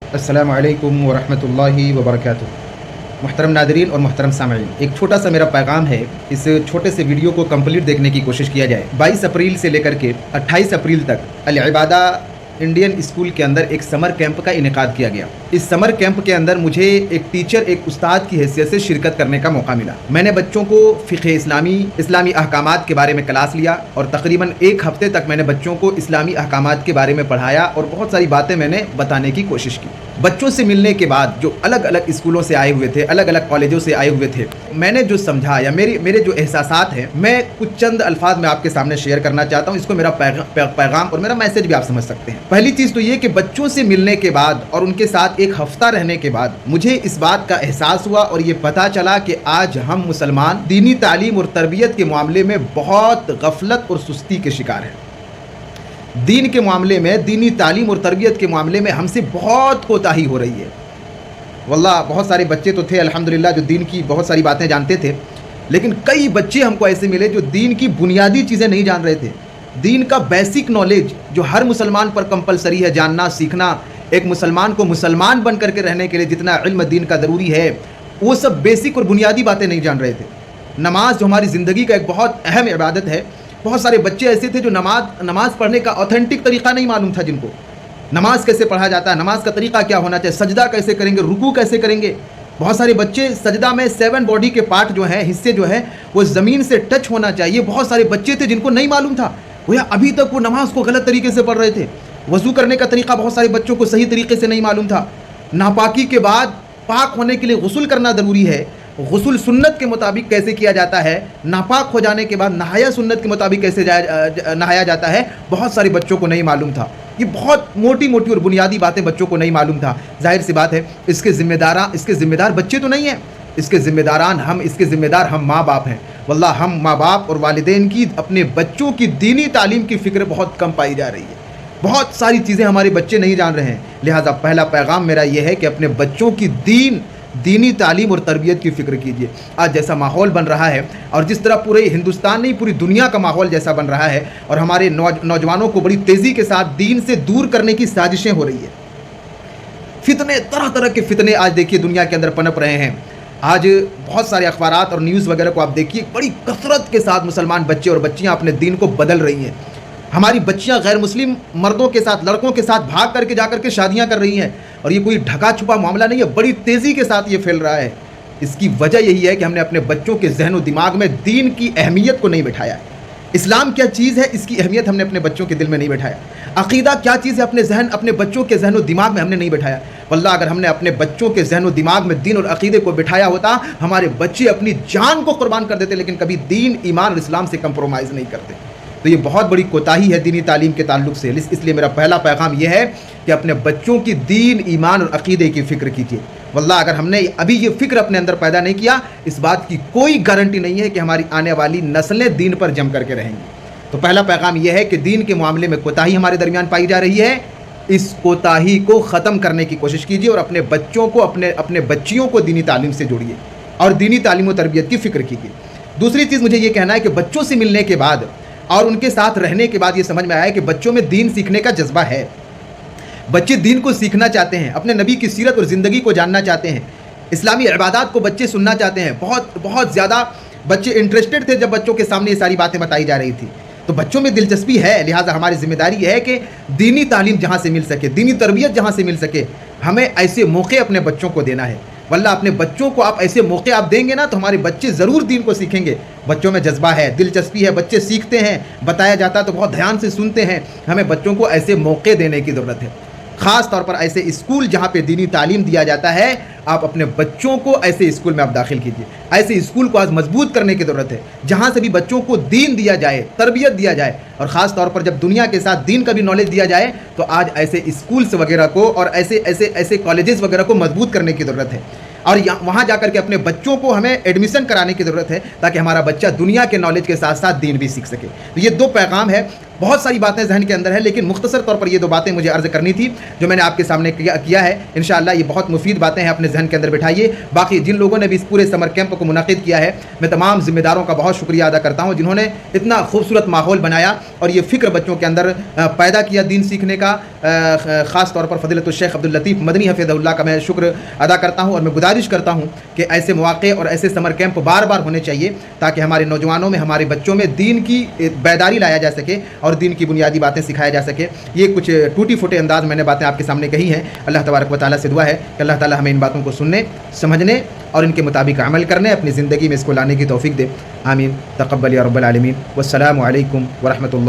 अस्सलामु अलैकुम वरहमतुल्लाहि वबरकातुह। मुहतरम नादरीन और मुहतरम सामईन, एक छोटा सा मेरा पैगाम है। इस छोटे से वीडियो को कंप्लीट देखने की कोशिश किया जाए। 22 अप्रैल से लेकर के 28 अप्रैल तक अल इबादा इंडियन स्कूल के अंदर एक समर कैंप का इनेकाद किया गया। इस समर कैंप के अंदर मुझे एक टीचर, एक उस्ताद की हैसियत से शिरकत करने का मौका मिला। मैंने बच्चों को फ़िक़्ह इस्लामी अहकामात के बारे में क्लास लिया और तकरीबन एक हफ्ते तक मैंने बच्चों को इस्लामी अहकामात के बारे में पढ़ाया और बहुत सारी बातें मैंने बताने की कोशिश की। बच्चों से मिलने के बाद जो अलग अलग स्कूलों से आए हुए थे, अलग अलग कॉलेजों से आए हुए थे, मैंने जो समझा या मेरे जो एहसासात हैं, मैं कुछ चंद अल्फाज में आपके सामने शेयर करना चाहता हूँ। इसको मेरा पैगाम और मेरा मैसेज भी आप समझ सकते हैं। पहली चीज़ तो ये कि बच्चों से मिलने के बाद और उनके साथ एक हफ्ता रहने के बाद मुझे इस बात का एहसास हुआ और ये पता चला कि आज हम मुसलमान दीनी तालीम और तरबियत के मामले में बहुत गफलत और सुस्ती के शिकार हैं। दीन के मामले में, दीनी तालीम और तरबियत के मामले में हमसे बहुत कोताही हो रही है। वल्लाह बहुत सारे बच्चे तो थे अल्हम्दुलिल्लाह जो दीन की बहुत सारी बातें जानते थे, लेकिन कई बच्चे हमको ऐसे मिले जो दीन की बुनियादी चीज़ें नहीं जान रहे थे। दीन का बेसिक नॉलेज जो हर मुसलमान पर कंपलसरी है जानना, सीखना, एक मुसलमान को मुसलमान बन करके रहने के लिए जितना इल्म दीन का ज़रूरी है, वो सब बेसिक और बुनियादी बातें नहीं जान रहे थे। नमाज जो हमारी ज़िंदगी का एक बहुत अहम इबादत है, बहुत सारे बच्चे ऐसे थे जो नमाज पढ़ने का ऑथेंटिक तरीक़ा नहीं मालूम था। जिनको नमाज कैसे पढ़ा जाता है, नमाज का तरीक़ा क्या होना चाहिए, सजदा कैसे करेंगे, रुकू कैसे करेंगे। बहुत सारे बच्चे सजदा में 7 बॉडी के पार्ट जो हैं, हिस्से जो हैं, वो ज़मीन से टच होना चाहिए। बहुत सारे बच्चे थे जिनको नहीं मालूम था, वो अभी तक वो नमाज को गलत तरीके से पढ़ रहे थे। वज़ू करने का तरीक़ा बहुत सारे बच्चों को सही तरीके से नहीं मालूम था। नापाकी के बाद पाक होने के लिए गुस्ल करना ज़रूरी है, गुस्ल सुन्नत के मुताबिक कैसे किया जाता है, नापाक हो जाने के बाद नहाया सुन्नत के मुताबिक कैसे नहाया जाता है, बहुत सारे बच्चों को नहीं मालूम था। ये बहुत मोटी मोटी और बुनियादी बातें बच्चों को नहीं मालूम था। जाहिर सी बात है इसके ज़िम्मेदार बच्चे तो नहीं हैं, इसके ज़िम्मेदार हम माँ बाप हैं। वल्लाह हम माँ बाप और वालिदैन की अपने बच्चों की दीनी तालीम की फ़िक्र बहुत कम पाई जा रही है। बहुत सारी चीज़ें हमारे बच्चे नहीं जान रहे हैं। लिहाजा पहला पैगाम मेरा ये है कि अपने बच्चों की दीनी तालीम और तरबियत की फ़िक्र कीजिए। आज जैसा माहौल बन रहा है और जिस तरह पूरे हिंदुस्तान नहीं पूरी दुनिया का माहौल जैसा बन रहा है और हमारे नौजवानों को बड़ी तेज़ी के साथ दीन से दूर करने की साजिशें हो रही है। फितने, तरह तरह के फितने आज देखिए दुनिया के अंदर पनप रहे हैं। आज बहुत सारे अखबारात और न्यूज़ वगैरह को आप देखिए, बड़ी कसरत के साथ मुसलमान बच्चे और बच्चियाँ अपने दीन को बदल रही हैं। हमारी बच्चियां गैर मुस्लिम मर्दों के साथ, लड़कों के साथ भाग करके जा करके शादियां कर रही हैं और ये कोई ढका छुपा मामला नहीं है, बड़ी तेज़ी के साथ ये फैल रहा है। इसकी वजह यही है कि हमने अपने बच्चों के जहन और दिमाग में दीन की अहमियत को नहीं बैठाया है। इस्लाम क्या चीज़ है इसकी अहमियत हमने अपने बच्चों के दिल में नहीं बैठाया। अक़ीदा क्या चीज़ है अपने बच्चों के जहन और दिमाग में हमने नहीं बैठाया। वल्लाह अगर हमने अपने बच्चों के जहन और दिमाग में दीन और अक़ीदे को बिठाया होता, हमारे बच्चे अपनी जान को कुर्बान कर देते, लेकिन कभी दीन, ईमान और इस्लाम से कंप्रोमाइज़ नहीं करते। तो ये बहुत बड़ी कोताही है दीनी तालीम के ताल्लुक से। इसलिए मेरा पहला पैगाम ये है कि अपने बच्चों की दीन, ईमान और अक़ीदे की फ़िक्र कीजिए। वल्लाह अगर हमने अभी ये फ़िक्र अपने अंदर पैदा नहीं किया, इस बात की कोई गारंटी नहीं है कि हमारी आने वाली नस्लें दीन पर जम करके रहेंगी। तो पहला पैगाम यह है कि दीन के मामले में कोताही हमारे दरमियान पाई जा रही है, इस कोताही को ख़त्म करने की कोशिश कीजिए और अपने बच्चों को, अपने बच्चियों को दीनी तालीम से जोड़िए और दीनी तालीम और तरबियत की फ़िक्र कीजिए। दूसरी चीज़ मुझे ये कहना है कि बच्चों से मिलने के बाद और उनके साथ रहने के बाद ये समझ में आया कि बच्चों में दीन सीखने का जज्बा है। बच्चे दीन को सीखना चाहते हैं, अपने नबी की सीरत और ज़िंदगी को जानना चाहते हैं, इस्लामी इबादत को बच्चे सुनना चाहते हैं। बहुत ज़्यादा बच्चे इंटरेस्टेड थे जब बच्चों के सामने ये सारी बातें बताई जा रही थी। तो बच्चों में दिलचस्पी है, लिहाजा हमारी ज़िम्मेदारी है कि दीनी तालीम जहाँ से मिल सके, दीनी तरबियत जहाँ से मिल सके, हमें ऐसे मौके अपने बच्चों को देना है। वल्लाह अपने बच्चों को आप ऐसे मौके आप देंगे ना तो हमारे बच्चे ज़रूर दीन को सीखेंगे। बच्चों में जज्बा है, दिलचस्पी है, बच्चे सीखते हैं, बताया जाता है तो बहुत ध्यान से सुनते हैं। हमें बच्चों को ऐसे मौके देने की ज़रूरत है। ख़ास तौर पर ऐसे स्कूल जहाँ पे दीनी तालीम दिया जाता है, आप अपने बच्चों को ऐसे स्कूल में आप दाखिल कीजिए। ऐसे स्कूल को आज मजबूत करने की ज़रूरत है जहाँ से भी बच्चों को दीन दिया जाए, तरबियत दिया जाए और ख़ास तौर पर जब दुनिया के साथ दीन का भी नॉलेज दिया जाए तो आज ऐसे स्कूल्स वगैरह को और ऐसे कॉलेजेस वगैरह को मजबूत करने की ज़रूरत है और वहाँ जा कर के अपने बच्चों को हमें एडमिशन कराने की ज़रूरत है ताकि हमारा बच्चा दुनिया के नॉलेज के साथ साथ दीन भी सीख सके। तो ये 2 पैगाम है। بہت ساری باتیں ذہن کے اندر ہے، لیکن مختصر طور پر یہ 2 باتیں مجھے عرض کرنی تھی جو میں نے آپ کے سامنے کیا ہے۔ انشاءاللہ یہ بہت مفید باتیں ہیں، اپنے ذہن کے اندر بٹھائیے۔ باقی جن لوگوں نے بھی اس پورے سمر کیمپ کو منعقد کیا ہے، میں تمام ذمہ داروں کا بہت شکریہ ادا کرتا ہوں جنہوں نے اتنا خوبصورت ماحول بنایا اور یہ فکر بچوں کے اندر پیدا کیا دین سیکھنے کا۔ خاص طور پر فضیلت الشیخ عبداللطیف مدنی حفظہ اللہ کا میں شکر ادا کرتا ہوں، اور میں گزارش کرتا ہوں کہ ایسے مواقع اور ایسے سمر کیمپ بار بار ہونے چاہیے تاکہ ہمارے نوجوانوں میں، ہمارے بچوں میں دین کی بیداری لایا جا سکے اور دین کی بنیادی باتیں سکھایا جا سکے۔ یہ کچھ ٹوٹی پھوٹے انداز میں نے باتیں آپ کے سامنے کہی ہیں۔ اللہ تبارک و تعالیٰ سے دعا ہے کہ اللہ تعالیٰ ہمیں ان باتوں کو سننے، سمجھنے اور ان کے مطابق عمل کرنے، اپنی زندگی میں اس کو لانے کی توفیق دے۔ آمین۔ تقبل یا رب العالمین۔ والسلام علیکم ورحمۃ اللہ۔